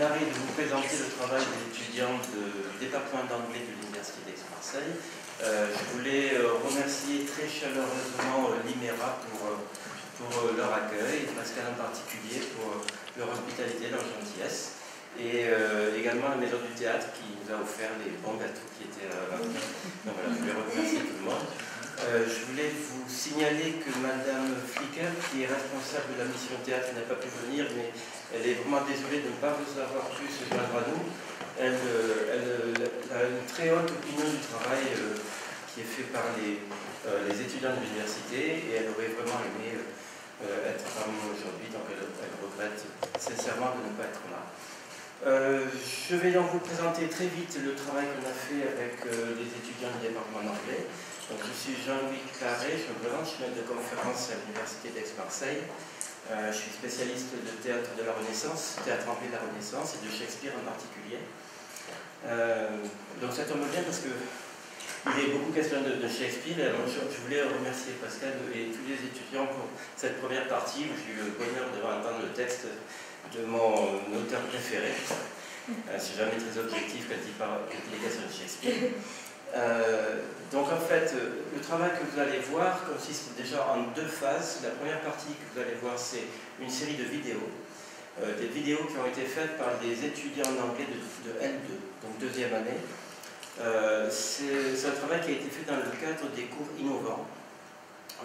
Claré de vous présenter le travail des étudiants du département d'anglais de l'Université d'Aix-Marseille. Je voulais remercier très chaleureusement l'IMERA pour leur accueil, et Pascal en particulier pour leur hospitalité, leur gentillesse, et également la Maison du Théâtre qui nous a offert les bons gâteaux qui étaient là. Donc voilà, je voulais remercier tout le monde. Je voulais vous signaler que Madame Flicker, qui est responsable de la mission théâtre, n'a pas pu venir, mais elle est vraiment désolée de ne pas vous avoir pu se joindre à nous. Elle a une très haute opinion du travail qui est fait par les étudiants de l'université, et elle aurait vraiment aimé être parmi nous aujourd'hui, donc elle regrette sincèrement de ne pas être là. Je vais donc vous présenter très vite le travail qu'on a fait avec les étudiants du département d'anglais. Donc, je suis Jean-Louis Claré, je me présente, je suis maître de conférence à l'Université d'Aix-Marseille. Je suis spécialiste de théâtre de la Renaissance, théâtre anglais de la Renaissance et de Shakespeare en particulier. Donc ça tombe bien parce qu'il est beaucoup question de Shakespeare, et alors je voulais remercier Pascal et tous les étudiants pour cette première partie où j'ai eu le bonheur de entendre le texte de mon auteur préféré. C'est jamais très objectif quand il est question de Shakespeare. Donc en fait, le travail que vous allez voir consiste déjà en deux phases. La première partie que vous allez voir, c'est une série de vidéos. Des vidéos qui ont été faites par des étudiants d'anglais de L2, donc deuxième année. C'est un travail qui a été fait dans le cadre des cours innovants.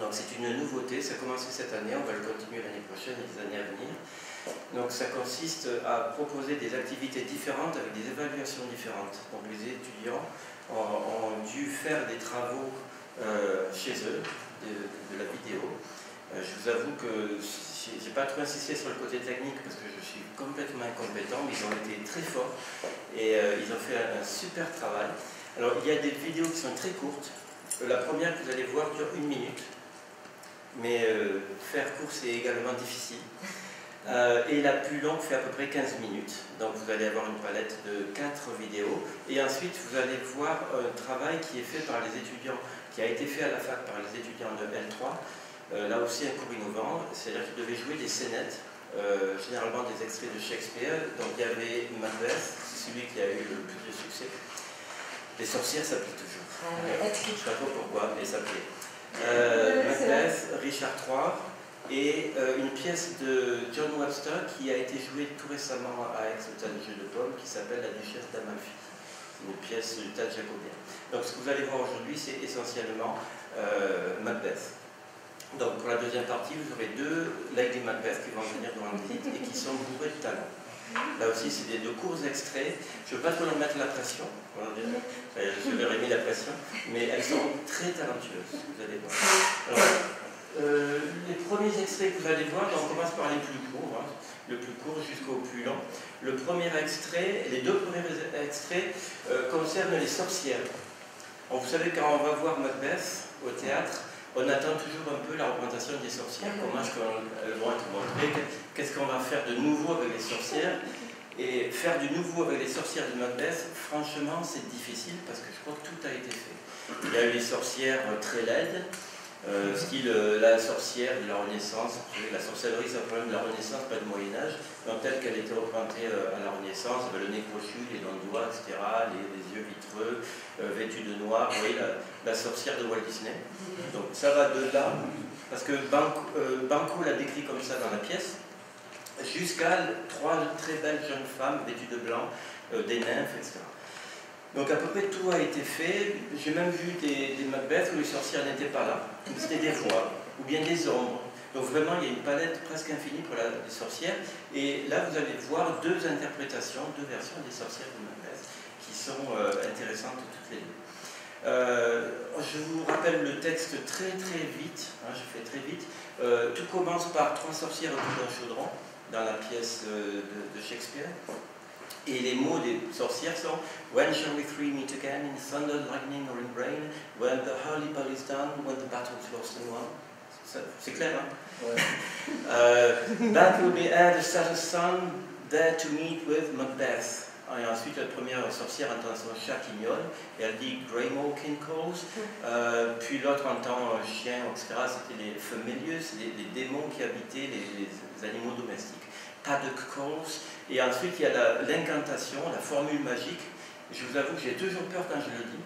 Donc c'est une nouveauté, ça a commencé cette année, on va le continuer l'année prochaine et les années à venir. Donc ça consiste à proposer des activités différentes avec des évaluations différentes. Donc les étudiants ont dû faire des travaux chez eux, de la vidéo. Je vous avoue que je n'ai pas trop insisté sur le côté technique parce que je suis complètement incompétent, mais ils ont été très forts et ils ont fait un super travail. Alors il y a des vidéos qui sont très courtes. La première que vous allez voir dure 1 minute, mais faire court c'est également difficile. Et la plus longue fait à peu près 15 minutes. Donc vous allez avoir une palette de 4 vidéos. Et ensuite vous allez voir un travail qui est fait par les étudiants, qui a été fait à la fac par les étudiants de L3. Là aussi un cours innovant, c'est-à-dire qu'ils devaient jouer des scénettes, généralement des extraits de Shakespeare. Donc il y avait Macbeth, c'est celui qui a eu le plus de succès. Les sorcières, ça plaît toujours. Je ne sais pas trop pourquoi, mais ça plaît. Macbeth, Richard III. Et une pièce de John Webster qui a été jouée tout récemment à Aix au Théâtre du Jeu de Paume qui s'appelle La Duchesse d'Amalfi. C'est une pièce du théâtre jacobien. Donc ce que vous allez voir aujourd'hui, c'est essentiellement Macbeth. Donc pour la deuxième partie, vous aurez 2 Lady Macbeth qui vont venir nous rendre visite et qui sont bourrés de talent. Là aussi, c'est de courts extraits. Je ne veux pas trop leur mettre la pression, je leur ai mis la pression, mais elles sont très talentueuses, vous allez voir. Alors, les premiers extraits que vous allez voir, on commence par les plus courts, le plus court jusqu'au plus long. Le premier extrait, les 2 premiers extraits concernent les sorcières. Alors, vous savez, quand on va voir Macbeth au théâtre, on attend toujours un peu la représentation des sorcières, comment est-ce qu'elles vont être montrées, qu'est-ce qu'on va faire de nouveau avec les sorcières. Et faire du nouveau avec les sorcières de Macbeth, franchement, c'est difficile parce que je crois que tout a été fait. Il y a eu les sorcières très laides, style la sorcière de la Renaissance. La sorcellerie, c'est un problème de la Renaissance, pas du Moyen-Âge. Donc, telle qu'elle était représentée à la Renaissance, avec le nez crochu, les dents de doigts, etc., les yeux vitreux, vêtus de noir. Vous voyez, la sorcière de Walt Disney. Donc, ça va de là, parce que Banco l'a décrit comme ça dans la pièce, jusqu'à 3 très belles jeunes femmes vêtues de blanc, des nymphes, etc. Donc à peu près tout a été fait. J'ai même vu des Macbeth où les sorcières n'étaient pas là. C'était des voix, ou bien des ombres. Donc vraiment, il y a une palette presque infinie pour les sorcières. Et là, vous allez voir 2 interprétations, 2 versions des sorcières de Macbeth, qui sont intéressantes toutes les 2. Je vous rappelle le texte très vite, je fais très vite. Tout commence par 3 sorcières autour d'un chaudron, dans la pièce de Shakespeare. Et les mots des sorcières sont When shall we 3 meet again, in thunder, lightning or in rain, when the holy bell is done, when the battle is lost and won. C'est clair, hein? Ouais. That will be ere the settled sun, there to meet with Macbeth. Et ensuite, la première sorcière entend son chat qui miaule, et elle dit Greymoor King calls. Puis l'autre entend un chien, etc. C'était les familiars, les démons qui habitaient les animaux domestiques. Paddock calls. Et ensuite, il y a l'incantation, la formule magique. Je vous avoue que j'ai toujours peur quand je le dis.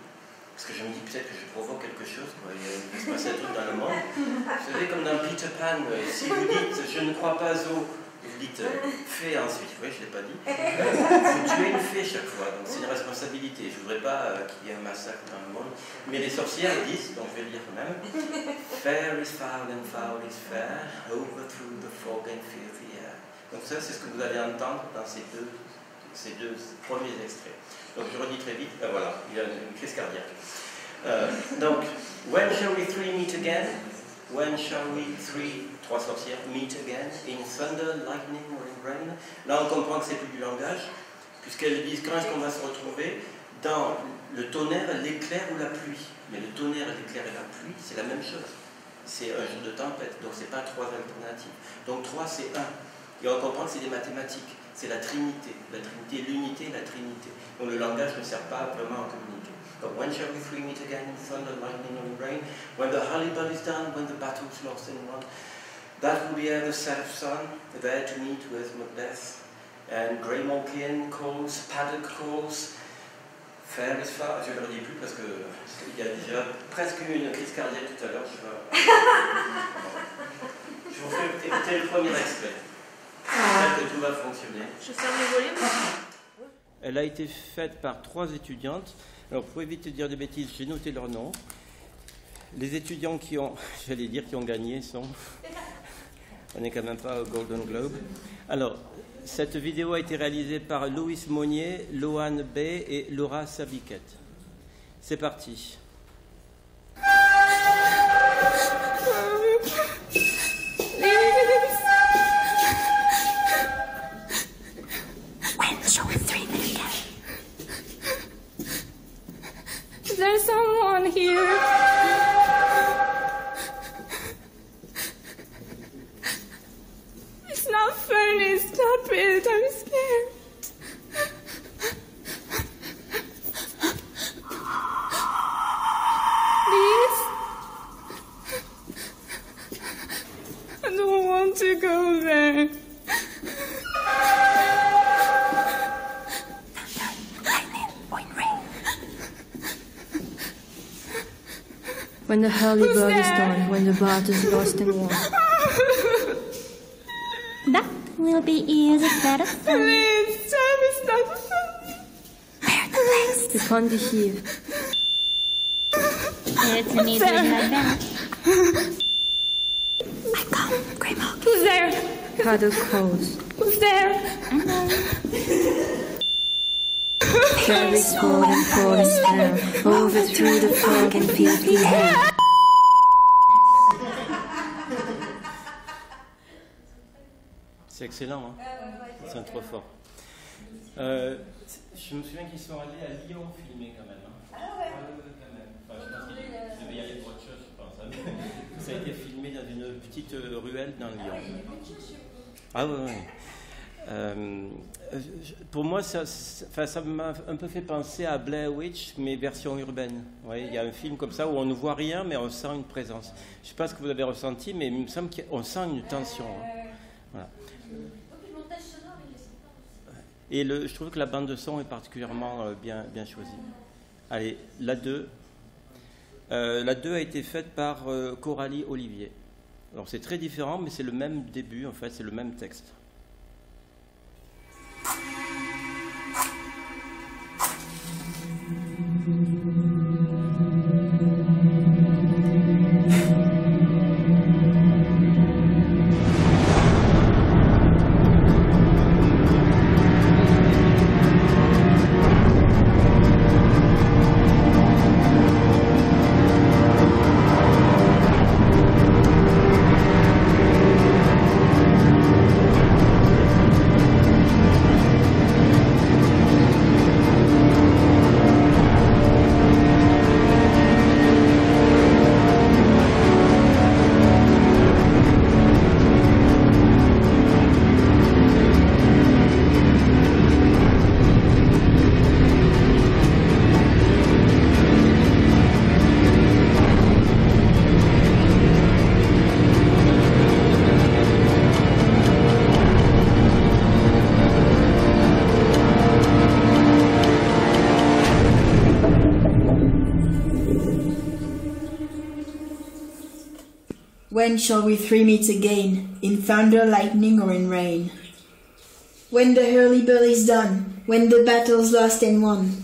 Parce que je me dis peut-être que je provoque quelque chose, quoi. Il va se passer un truc dans le monde. Vous savez, comme dans Peter Pan, si vous dites « je ne crois pas au », vous dites « fée » ensuite. Oui, je ne l'ai pas dit. Vous tuez une fée chaque fois, donc c'est une responsabilité. Je ne voudrais pas qu'il y ait un massacre dans le monde. Mais les sorcières disent, donc je vais le dire quand même « Fair is foul and foul is fair, over through the fog and fill the air ». Donc ça, c'est ce que vous allez entendre dans ces deux premiers extraits. Donc je redis très vite, voilà, il y a une crise cardiaque. Donc, when shall we three meet again? When shall we trois sorcières, meet again? In thunder, lightning or in rain? Là on comprend que c'est plus du langage, puisqu'elles disent quand est-ce qu'on va se retrouver? Dans le tonnerre, l'éclair ou la pluie. Mais le tonnerre, l'éclair et la pluie, c'est la même chose. C'est un jour de tempête, donc c'est pas trois alternatives. Donc 3 c'est 1. Et on comprend que c'est des mathématiques. C'est la Trinité, l'unité, la Trinité. Donc le langage ne sert pas vraiment à communiquer. Donc, when shall we three meet again in thunder, lightning, or in rain? When the Hannibal is done, when the battle's lost and won. That will be the set of sun, there to meet with Macbeth. And Grey Malkin calls, Paddock calls. Fair is far. Je ne le redis plus parce qu'il y a déjà presque eu une crise cardiaque tout à l'heure. Je vous fais écouter le premier extrait. J'espère que tout va fonctionner. Je ferme le volume. Elle a été faite par 3 étudiantes. Alors, pour éviter de dire des bêtises, j'ai noté leurs noms. Les étudiants qui ont, qui ont gagné sont... On n'est quand même pas au Golden Globe. Alors, cette vidéo a été réalisée par Louis Monnier, Loane Bay et Laura Sabiquet. C'est parti. There's someone here. It's not funny, stop it, I'm scared. Please? I don't want to go there. When the hurly-burly is done, when the battle's lost and won. That will be easy, better fun. Please, tell me stop funny. Where the place? The candy heave. It's an easy head back. I come, Grandma. Who's there? Paddock calls. Who's there? Fairies fall and fall and spell, over through the fog and fill the air. C'est excellent, hein? C'est trop fort. Je me souviens qu'ils sont allés à Lyon filmer quand même. Hein? Ah ouais, quand même. Enfin, je pense qu'ils devaient y aller pour autre chose, je pense. Hein? Ça a été filmé dans une petite ruelle dans Lyon. Ah ouais. Pour moi, ça m'a un peu fait penser à Blair Witch, mais version urbaine. Ouais, il y a un film comme ça où on ne voit rien, mais on sent une présence. Je ne sais pas ce que vous avez ressenti, mais il me semble qu'on sent une tension. Hein. Voilà. Et je trouve que la bande de son est particulièrement bien choisie. Allez, la 2. La 2 a été faite par Coralie Olivier. Alors c'est très différent, mais c'est le même début, en fait, c'est le même texte. When shall we three meet again, in thunder, lightning, or in rain? When the hurly-burly is done, when the battle's lost and won,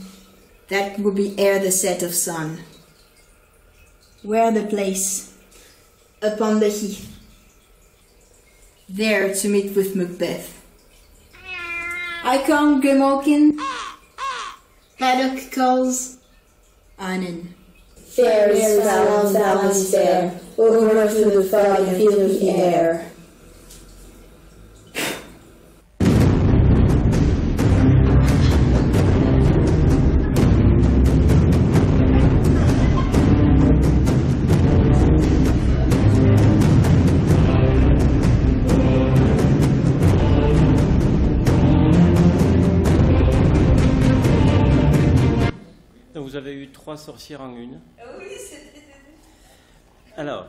that will be ere the set of sun. Where the place? Upon the heath. There to meet with Macbeth. I come, Grimalkin. Haddock calls. Anon. Fair is Fallon's balance fair, over through the fog and feel the air. Vous avez eu 3 sorcières en une. Oui, c'était... Alors,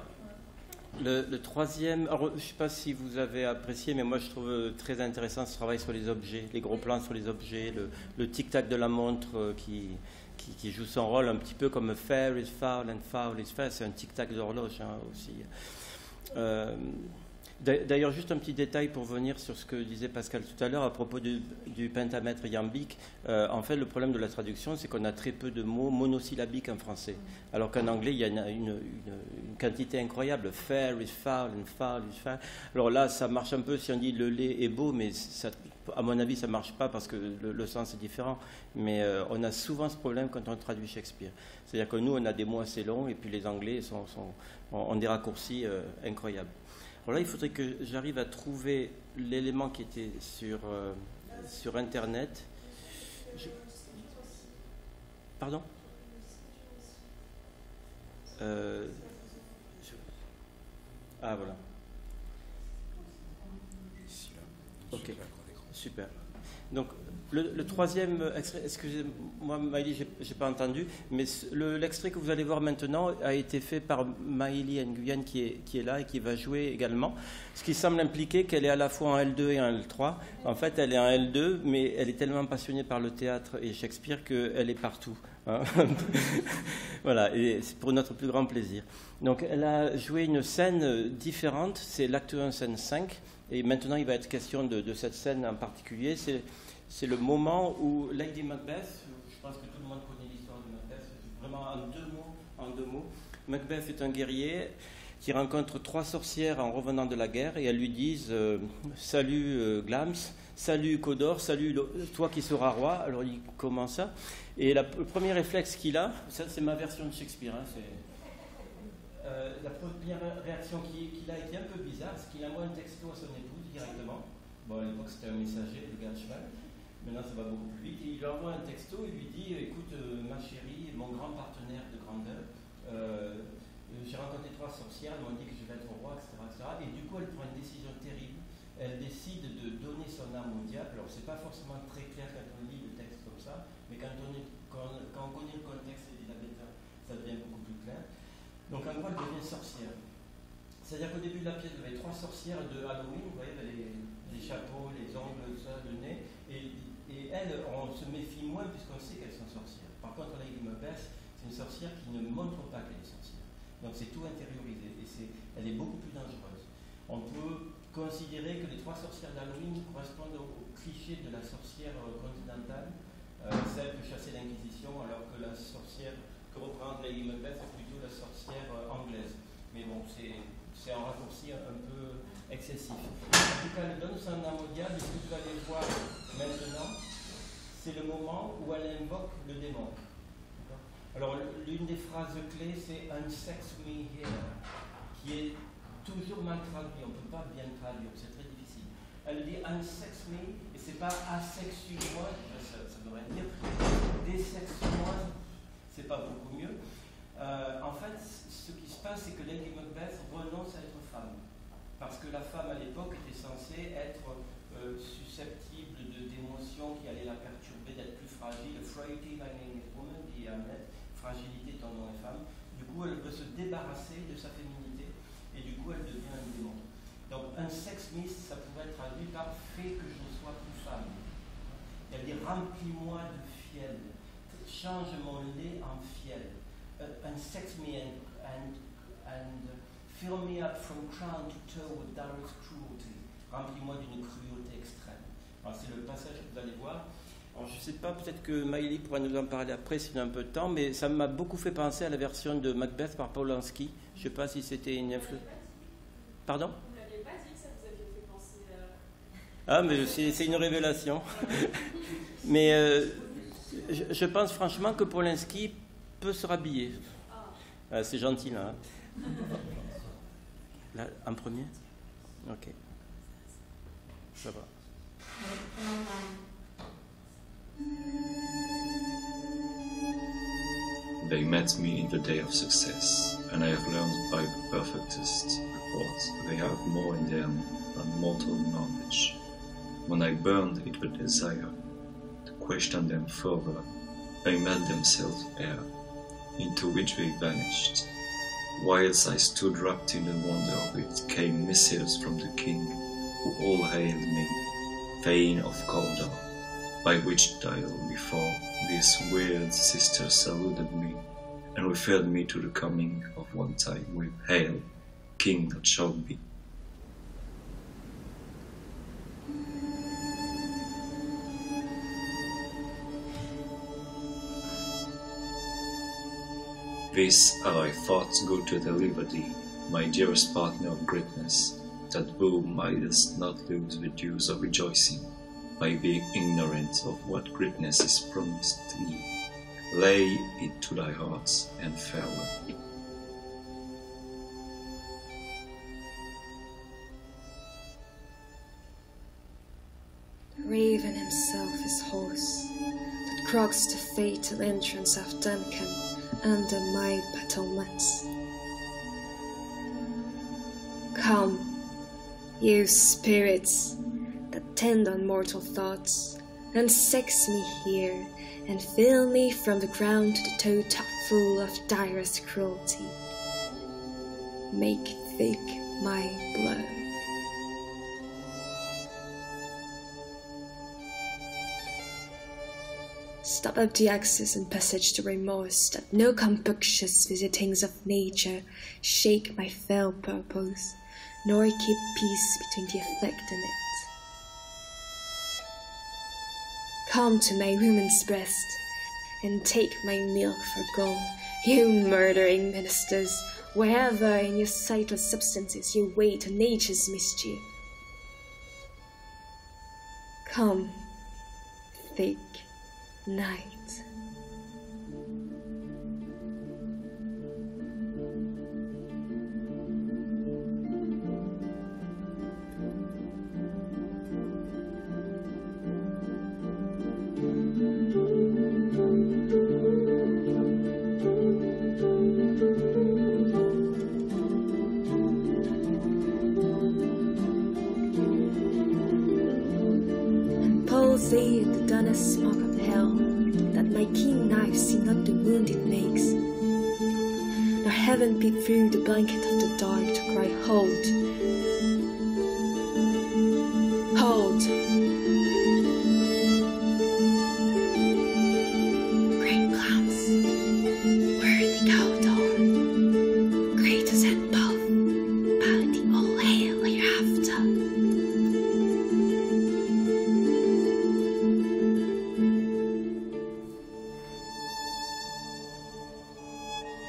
le troisième, alors, je ne sais pas si vous avez apprécié, mais moi je trouve très intéressant ce travail sur les objets, les gros plans sur les objets, le tic-tac de la montre qui joue son rôle un petit peu comme fair is foul and foul is fair, c'est un tic-tac d'horloge aussi. D'ailleurs, juste un petit détail pour venir sur ce que disait Pascal tout à l'heure à propos du pentamètre iambique. En fait, le problème de la traduction, c'est qu'on a très peu de mots monosyllabiques en français. Alors qu'en anglais, il y a une quantité incroyable. Fair is foul and foul is fair. Alors là, ça marche un peu si on dit le lait est beau, mais ça, à mon avis, ça ne marche pas parce que le sens est différent. Mais on a souvent ce problème quand on traduit Shakespeare. C'est-à-dire que nous, on a des mots assez longs et puis les Anglais ont des raccourcis incroyables. Alors là, il faudrait que j'arrive à trouver l'élément qui était sur Internet. Pardon ? Ah, voilà. Ok, super. Donc, le troisième extrait, excusez-moi Maïli, je n'ai pas entendu, mais l'extrait que vous allez voir maintenant a été fait par Maïli Nguyen qui est là et qui va jouer également, ce qui semble impliquer qu'elle est à la fois en L2 et en L3. En fait, elle est en L2, mais elle est tellement passionnée par le théâtre et Shakespeare qu'elle est partout. Hein. Voilà, et c'est pour notre plus grand plaisir. Donc, elle a joué une scène différente, c'est l'acte 1, scène 5, et maintenant il va être question de cette scène en particulier. C'est le moment où Lady Macbeth, je pense que tout le monde connaît l'histoire de Macbeth, vraiment en deux mots. Macbeth est un guerrier qui rencontre 3 sorcières en revenant de la guerre et elles lui disent salut Glams, salut Codor, salut toi qui seras roi. Alors il commence ça. Et le premier réflexe qu'il a, ça c'est ma version de Shakespeare, hein, la première réaction qu'il a été un peu bizarre, c'est qu'il envoie un texto à son épouse directement. Bon, à l'époque c'était un messager, le gars de cheval. Maintenant, ça va beaucoup plus vite. Et il lui envoie un texto et lui dit écoute, ma chérie, mon grand partenaire de grandeur, j'ai rencontré 3 sorcières, elles m'ont dit que je vais être roi, etc., Et du coup, elle prend une décision terrible. Elle décide de donner son âme au diable. Alors, c'est pas forcément très clair quand on lit le texte comme ça, mais quand on connaît le contexte élisabétain, ça devient beaucoup plus clair. Donc, en gros, elle devient sorcière. C'est-à-dire qu'au début de la pièce, il y avait 3 sorcières de Halloween, vous voyez, les chapeaux, les ongles, tout ça, le nez. Et elles, on se méfie moins puisqu'on sait qu'elles sont sorcières. Par contre, Lady Macbeth, c'est une sorcière qui ne montre pas qu'elle est sorcière. Donc c'est tout intériorisé et elle est beaucoup plus dangereuse. On peut considérer que les 3 sorcières d'Halloween correspondent au cliché de la sorcière continentale, celle que chassait l'Inquisition, alors que la sorcière que représente Lady Macbeth est plutôt la sorcière anglaise. Mais bon, c'est un raccourci un peu excessif. En tout cas, elle donne son âme au diable, et ce que vous allez voir maintenant, c'est le moment où elle invoque le démon. Alors, l'une des phrases clés, c'est « Unsex me here », qui est toujours mal traduit, on ne peut pas bien traduire, c'est très difficile. Elle dit « Unsex me », et ce n'est pas « asexue-moi », ça devrait dire « désexe-moi », c'est pas beaucoup mieux. En fait, ce qui se passe, c'est que Lady Macbeth renonce à être femme. Parce que la femme à l'époque était censée être susceptible d'émotions qui allaient la perturber, d'être plus fragile. Frailty my name is woman, dit Hamlet, fragilité ton nom est femme. Du coup, elle veut se débarrasser de sa féminité et du coup, elle devient un démon. Donc, un sex myth, ça pourrait être traduit par fais que je ne sois plus femme. Elle dit remplis-moi de fiel, change mon lait en fiel. Un sex me and Fill me up from crown to toe with direst cruelty. Remplis-moi d'une cruauté extrême. Alors c'est le passage que vous allez voir. Alors, je ne sais pas, peut-être que Maëlie pourra nous en parler après s'il a un peu de temps, mais ça m'a beaucoup fait penser à la version de Macbeth par Polanski. Je ne sais pas si c'était une influence. Pardon ? Vous ne l'aviez pas dit que ça vous avait fait penser Ah, mais c'est une révélation. Mais je pense franchement que Polanski peut se rhabiller. Ah, c'est gentil, là. Hein. Là, en premier ? Ok. Ça va. They met me in the day of success, and I have learned by the perfectest report they have more in them than mortal knowledge. When I burned with the desire to question them further, they made themselves air, into which they vanished. Whilst I stood wrapped in the wonder of it, came missives from the king, who all hailed me, Thane of Cawdor, by which dial before these weird sisters saluted me, and referred me to the coming of one time with Hail, King that shall be. This are thy thoughts go to deliver thee, my dearest partner of greatness, that thou mightest not lose the dues of rejoicing, by being ignorant of what greatness is promised thee. Lay it to thy heart, and farewell. The raven himself is horse, that croaks the fatal entrance of Duncan under my battlements. Come, you spirits that tend on mortal thoughts, and sex me here, and fill me from the ground to the toe top full of direst cruelty. Make thick my blood. Stop up the access and passage to remorse, that no compunctious visitings of nature shake my fell purpose, nor keep peace between the effect and it. Come to my woman's breast, and take my milk for gold, you murdering ministers, wherever in your sightless substances you wait on nature's mischief. Come, thick night. Thee at the dunnest smoke of hell, that my keen knife see not the wound it makes, nor heaven peep through the blanket of the dark to cry, Hold! Hold! Great clouds, worthy Cawdor, great as and both, bounty all hail hereafter.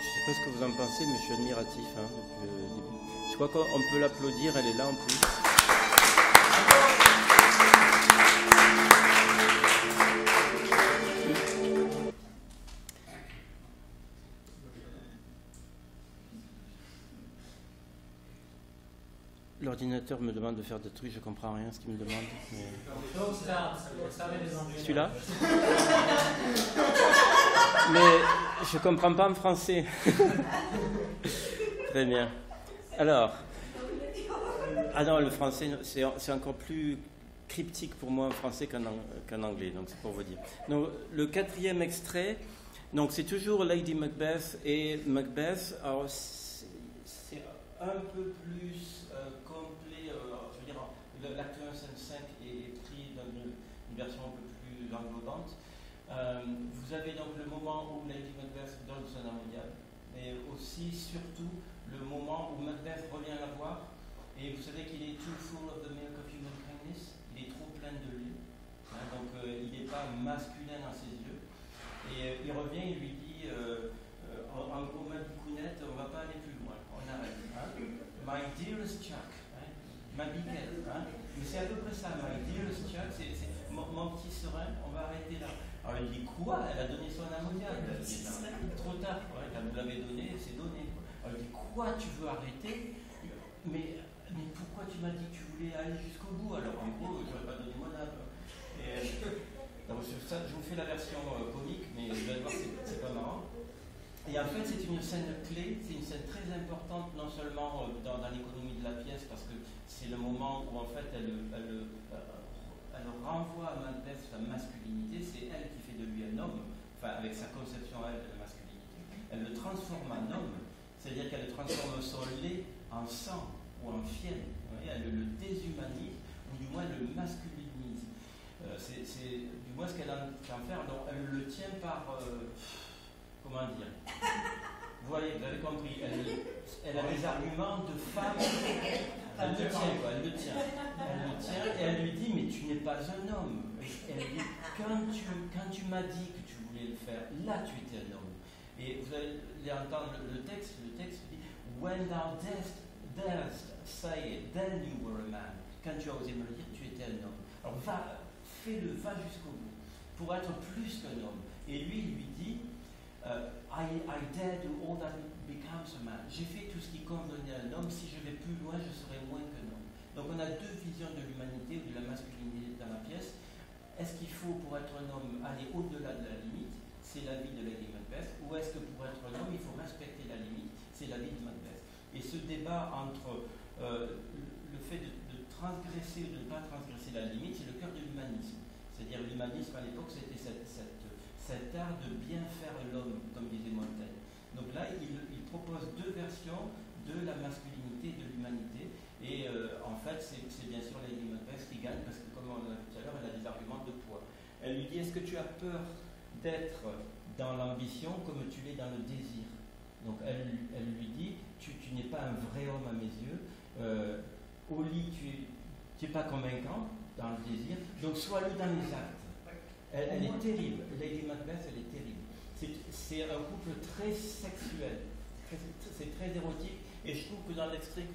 Je sais pas ce que vous en pensez, mais je suis admiratif hein, depuis le début. Je crois qu'on peut l'applaudir, elle est là en plus. L'ordinateur me demande de faire des trucs, je comprends rien ce qu'il me demande. Mais... Celui-là ? Mais je ne comprends pas en français. Très bien. Alors, ah non, le français, c'est encore plus cryptique pour moi en français qu'en anglais, donc c'est pour vous dire. Donc, le quatrième extrait, donc c'est toujours Lady Macbeth et Macbeth. Alors, c'est un peu plus complet, je veux dire, l'acte 1, scène 5 est pris dans une version un peu plus englobante. Vous avez donc le moment où Lady Macbeth donne son amour, mais aussi, surtout, le moment où Macbeth revient la voir, et vous savez qu'il est too full of the milk of human kindness, il est trop plein de lait, hein, donc il n'est pas masculin dans ses yeux, et il revient, il lui dit, en gros, ma bicounette, on ne va pas aller plus loin, on arrête. Hein. My dearest Chuck, hein, ma biquette, hein. Mais c'est à peu près ça, my dearest Chuck, c'est mon petit serein, on va arrêter là. Alors il dit quoi? Elle a donné son ammoniaque. Trop tard, ouais, vous l'avez donné, c'est donné. Alors il dit quoi? Tu veux arrêter? Mais pourquoi tu m'as dit que tu voulais aller jusqu'au bout? Alors en gros, je n'aurais pas donné mon âme. Donc ça, je vous fais la version comique, mais vous allez voir, c'est pas marrant. Et en fait, c'est une scène clé, c'est une scène très importante, non seulement dans l'économie de la pièce, parce que c'est le moment où en fait elle renvoie à Macbeth sa masculinité, c'est elle qui fait de lui un homme, enfin avec sa conception elle de la masculinité. Elle le transforme en homme, c'est-à-dire qu'elle transforme son lait en sang ou en fiel. Elle le déshumanise, ou du moins le masculinise. C'est du moins ce qu'elle en faire. Donc elle le tient par... comment dire? Vous voyez, vous avez compris. Elle a des arguments de femme. Elle le tient, quoi. Elle le tient. Elle le tient et elle lui dit, mais tu n'es pas un homme. Elle lui dit, quand tu m'as dit que tu voulais le faire, là tu étais un homme. Et vous allez entendre le texte dit, when thou darest say it, then you were a man. Quand tu as osé me le dire, tu étais un homme. Alors fais-le, va jusqu'au bout, pour être plus qu'un homme. Et lui, il lui dit, I dare do all that becomes a man. J'ai fait tout ce qui convenait à un homme. Si je vais plus loin, je serai moins qu'un homme. Donc on a deux visions de l'humanité ou de la masculinité dans la pièce. Est-ce qu'il faut, pour être un homme, aller au-delà de la limite? C'est la vie de Lady Macbeth. Ou est-ce que pour être un homme, il faut respecter la limite? C'est la vie de Macbeth. Et ce débat entre le fait de transgresser ou de ne pas transgresser la limite, c'est le cœur de l'humanisme. C'est-à-dire l'humanisme à l'époque, c'était cet art de bien faire l'homme, comme disait Montaigne. Donc là, il propose deux versions de la masculinité et de l'humanité. Et en fait, c'est bien sûr Lady Macbeth qui gagne, parce que comme on l'a vu tout à l'heure, elle a des arguments de poids. Elle lui dit, est-ce que tu as peur d'être dans l'ambition comme tu l'es dans le désir? Donc elle lui dit, tu n'es pas un vrai homme à mes yeux. Au lit, tu n'es pas convaincant dans le désir, donc sois-le dans les actes. Elle est terrible. Lady Macbeth, elle est terrible. C'est un couple très sexuel, c'est très érotique, et je trouve que dans l'extrait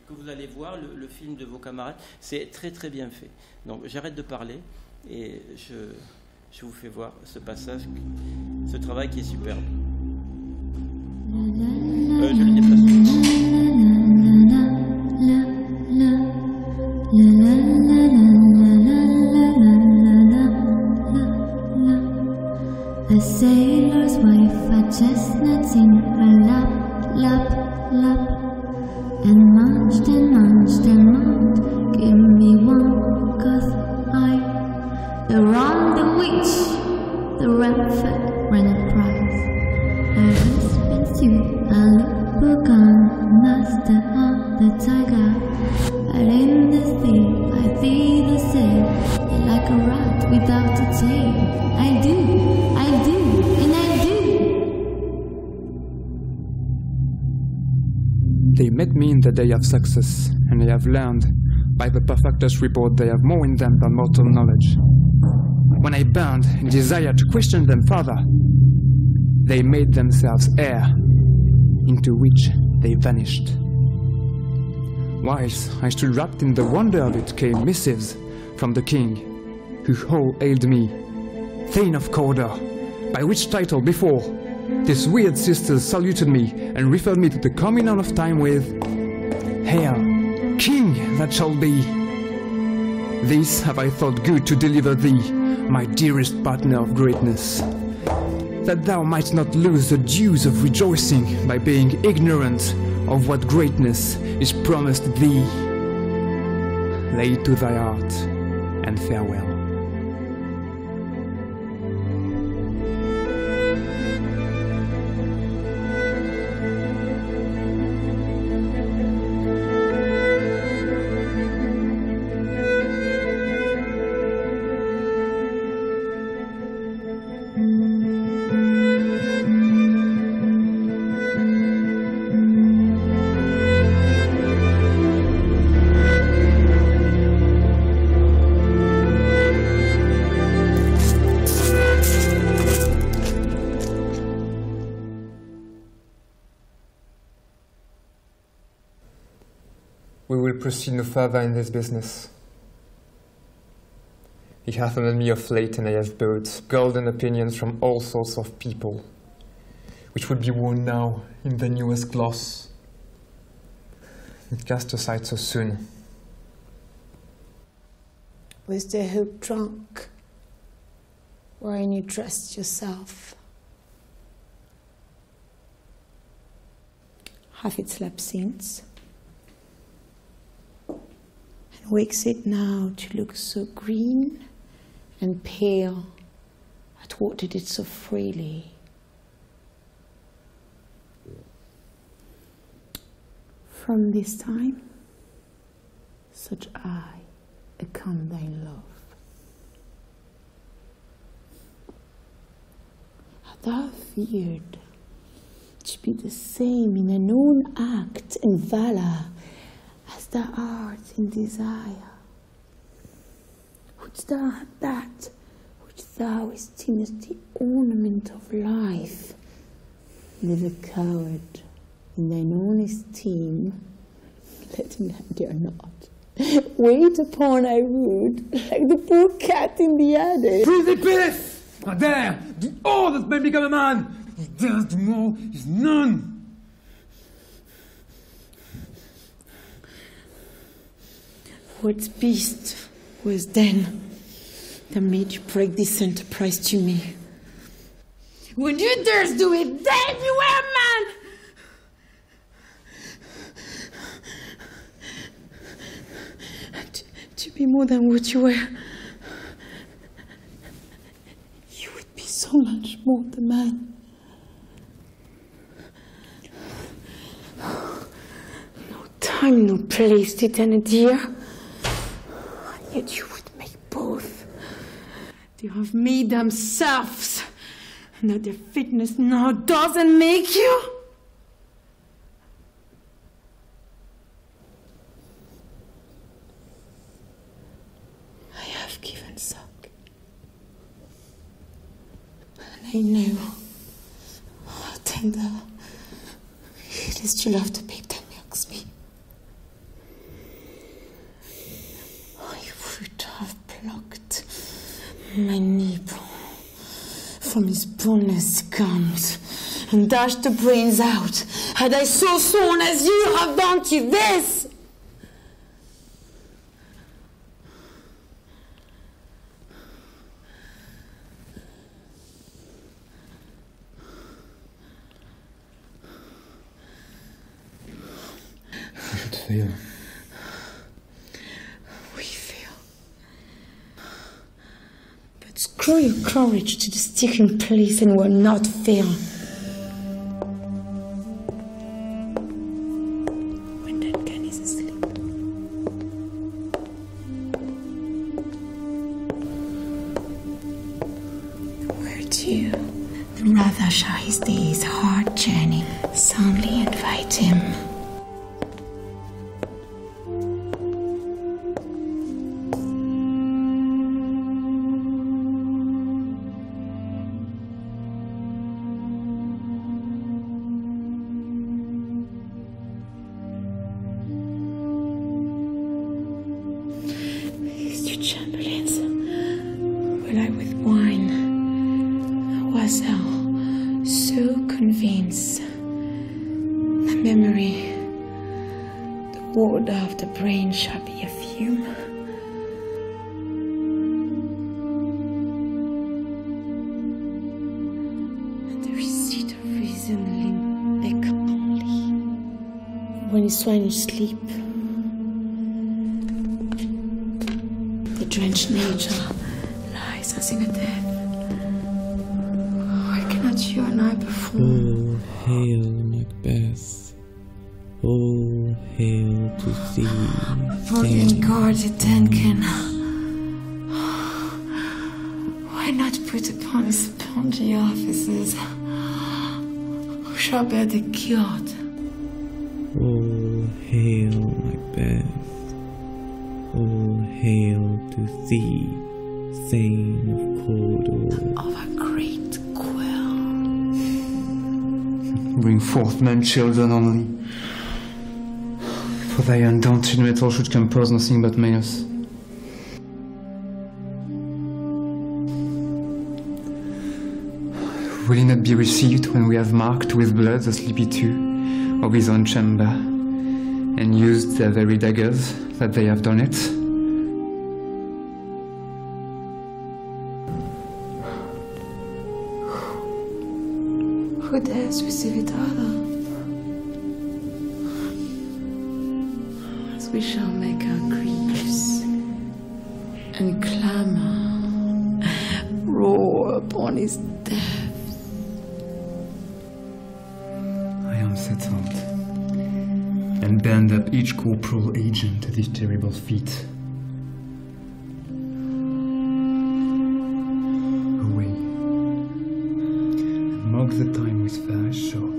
que vous allez voir, le film de vos camarades, c'est très très bien fait. Donc j'arrête de parler et je vous fais voir ce passage, ce travail qui est superbe. Je le déplace. A sailor's wife had chestnuts in her lap, lap, lap, and munched and munched and munched. Give me one, 'cause the wrong, the witch, the rampant ran a prize. Her husband too, a leprechaun, master of the tiger. But in the sea, I see the sail, like a rat without a tail. I do, and I do. They met me in the day of success, and they have learned, by the perfectest report, they have more in them than mortal knowledge. When I burned in desire to question them further, they made themselves air, into which they vanished. Whilst I stood wrapped in the wonder of it, came missives from the king, who hailed me, Thane of Cawdor, by which title before these weird sisters saluted me and referred me to the coming on of time with, Hail, King that shall be. This have I thought good to deliver thee, my dearest partner of greatness, that thou mightst not lose the dues of rejoicing by being ignorant of what greatness is promised thee. Lay it to thy heart, and farewell. will proceed no further in this business. He hath honored me of late, and I have bought golden opinions from all sorts of people, which would be worn now in the newest gloss. It cast aside so soon. Was the hope drunk? Wherein you dressed yourself? Hath it slept since? And wakes it now to look so green and pale at what did it so freely? From this time, such I become thy love. Hast thou feared to be the same in an own act and valor as thou art in desire? Wouldst thou have that which thou esteemest the ornament of life, live a coward in thine own esteem? Let me dare not. Wait upon I would, like the poor cat in the attic. Free the beast! I dare do all that may become a man. Who dares do more is none. What beast was then that made you break this enterprise to me? When you durst do it, then you were a man! To be more than what you were, you would be so much more the man. No time, no place, Titania, and yet you would make both. They have made themselves, and that their fitness now doesn't make you. Given suck, and I know how tender it is to love the babe that milks me. I would have plucked my nipple from his boneless gums and dashed the brains out had I so sworn as you have done to this. Fail. We fail. But screw your courage to the sticking place and will not fail. When Duncan is asleep. Where to? The rather shall his day's hard journey soundly invite him. Chamberlains, will I with wine, was thou so convinced the memory, the water of the brain shall be a fume? And the receipt of reason limbic only. When his swine sleep, drenched nature lies as in a death. Why cannot you and I perform? All hail Macbeth, all hail to thee. Brilliant guarded Duncan. Why not put upon his spongy officers who shall bear the guilt? All hail Macbeth. All hail to thee, Thane of Cawdor. Of a great quill. Bring forth men children only. For thy undaunted metal should compose nothing but menace. Will he not be received when we have marked with blood the sleepy two of his own chamber, and used their very daggers that they have done it? Who dares receive it other? As we shall make our griefs and clamour roar upon his death. I am settled, and band up each corporal agent to this terrible feat. Away, and mark the time with fair show.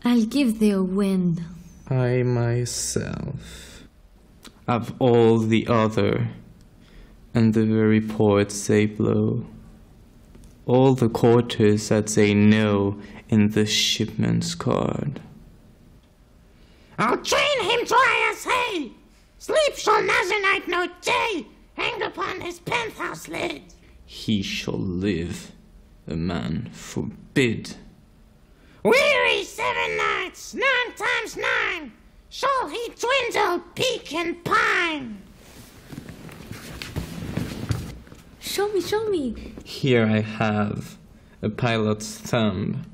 I'll give thee a wind. I myself have all the other, and the very poets they blow, all the quarters that they know in the shipman's card. I'll chain him dry as hay, sleep shall neither night nor day, hang upon his penthouse lid. He shall live, the man forbid. Weary 7 nights, 9 times 9, shall he dwindle, peak and pine. Show me. Here I have a pilot's thumb.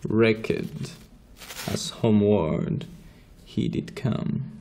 Wrecked as homeward he did come.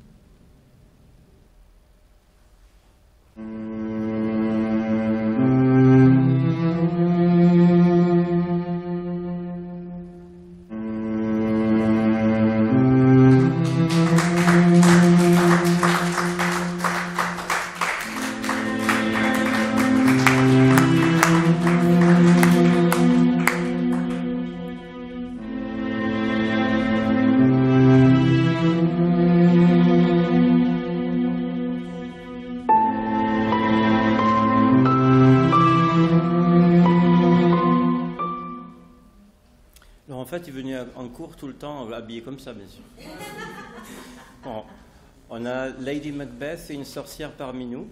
En fait, il venait en cours tout le temps, habillé comme ça, bien sûr. Bon, on a Lady Macbeth et une sorcière parmi nous.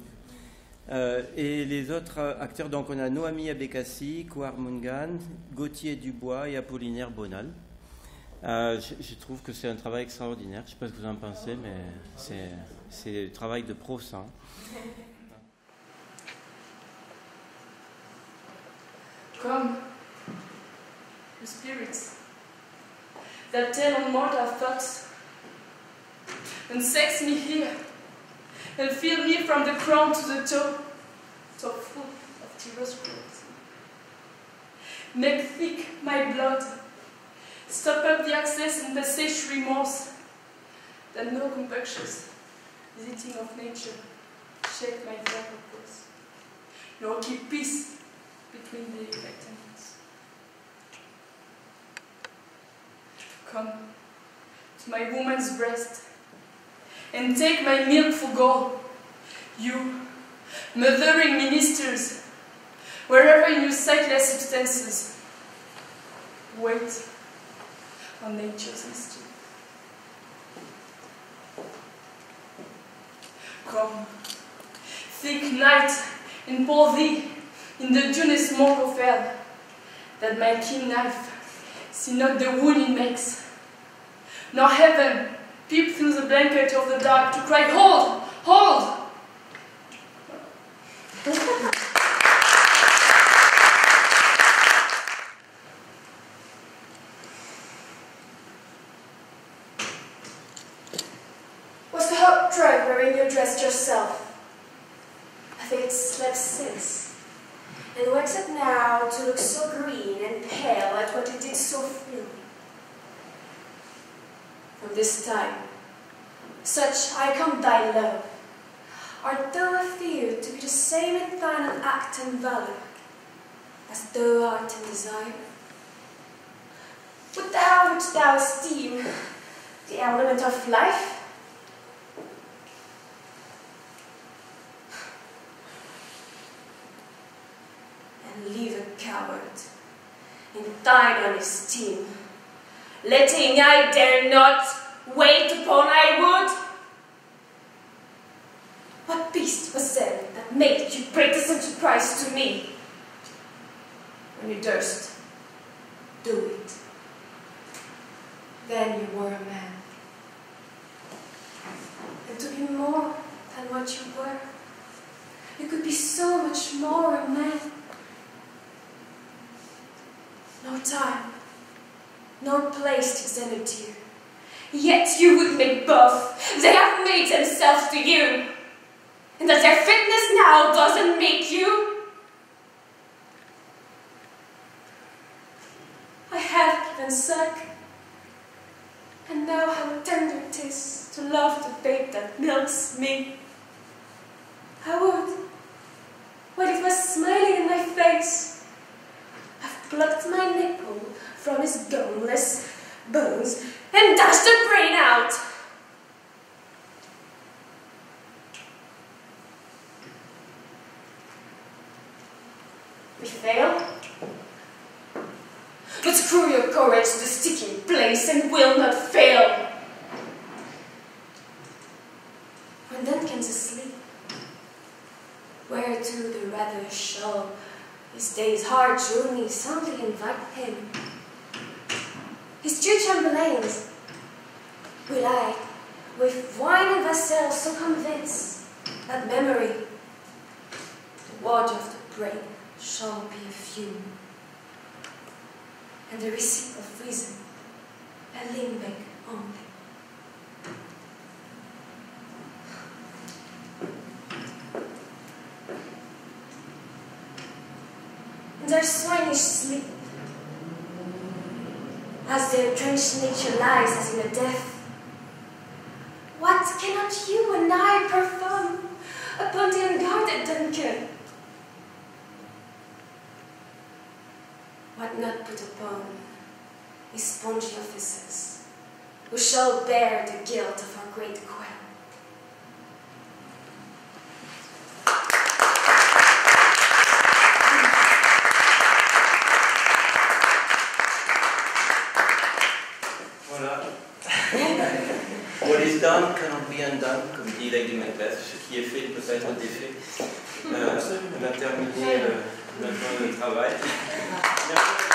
Et les autres acteurs, donc on a Noémie Abékassi, Kouar Mungan, Gauthier Dubois et Apollinaire Bonal. Je trouve que c'est un travail extraordinaire. Je ne sais pas ce que vous en pensez, mais c'est travail de pro, ça. Come, the spirits that tell on mortal thoughts, and sex me here, and fill me from the crown to the toe, so full of tearless growth. Make thick my blood, stop up the access and passage remorse, that no compunctious visiting of nature shake my fair purpose, nor keep peace between the electants. Come to my woman's breast and take my milk for gold. You, mothering ministers, wherever in your sightless substances, wait on nature's mystery. Come, thick night, and pour thee in the dewy smoke of hell, that my keen knife see not the wound it makes, nor heaven peep through the blanket of the dark to cry, hold, hold! Was the hot drug wherein you dressed yourself? I think it's slept since, and waxed now to look so green and pale at what it did so fill. From this time, such I come thy love. Art thou a fear to be the same in thine act and valor, as thou art in desire? Would thou which thou esteem the element of life? And leave a coward in thine honest esteem, letting I dare not wait upon I would? What beast was then that made you break this enterprise to me? When you durst do it, then you were a man. And to be more than what you were, you could be so much more a man. No time, nor place to extend to you. Yet you would make both. They have made themselves to you. And that their fitness now doesn't make you. I have given suck, and know how tender it is to love the babe that milks me. I would, when it was smiling in my face, have plucked my nipple from his boneless bones and dashed the brain out. We fail, but screw your courage to the sticking place and will not fail. When then comes a sleep, whereto the rather shall his day's hard journey soundly invite him. His two chamberlains will I, with wine and vessel, so convince that memory, the water of the brain, shall be a fume, and the receipt of reason a limbic only. And their swinish sleep, as their drenched nature lies as in a death, what cannot you and I perform upon the unguarded Duncan? What not put upon his spongy officers, who shall bear the guilt of our great quell? Voilà. What is done cannot be undone, comme dit Lady Macbeth. Ce qui est fait ne peut pas être défait. On a terminé maintenant le travail. Merci.